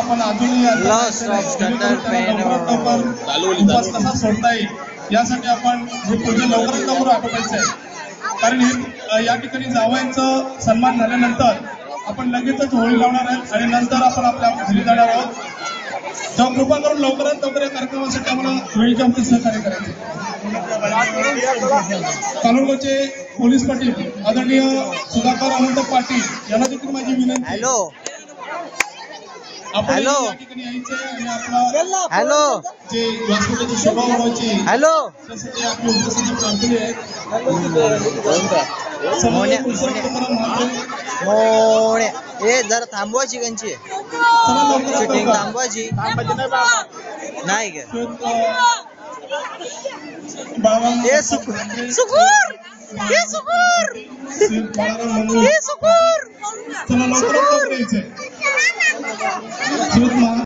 आपण अजूनही उपास कसा सोडता येईल यासाठी आपण हे पूजन लवकरात लवकर आटोपायचं आहे. कारण हे या ठिकाणी जावयांचं सन्मान झाल्यानंतर आपण लगेचच होळी लावणार आहे आणि नंतर आपण आपल्या घरी जाणार आहोत. तेव्हा कृपा करून लवकरात लवकर या कार्यक्रमासाठी आम्हाला वेळेच्या आमचे सहकार्य करायचे. कालोलचे पोलीस पाटील आदरणीय सुधाकर अनंत पाटील यांना देखील माझी विनंती. हॅलो आपण या ठिकाणी यायचे आणि आपला हॅलो जे व्यासपीठाची शोभा वाढवायची हॅलो त्यासाठी आपली उपस्थिती प्रार्थना आहे. मोणे ए जरा थांबवायची कंची शूटिंग थांबवायची नाही का ए सुकूर सुकूर ए सुकूर ए सुकूर चला लवकर यायचंय.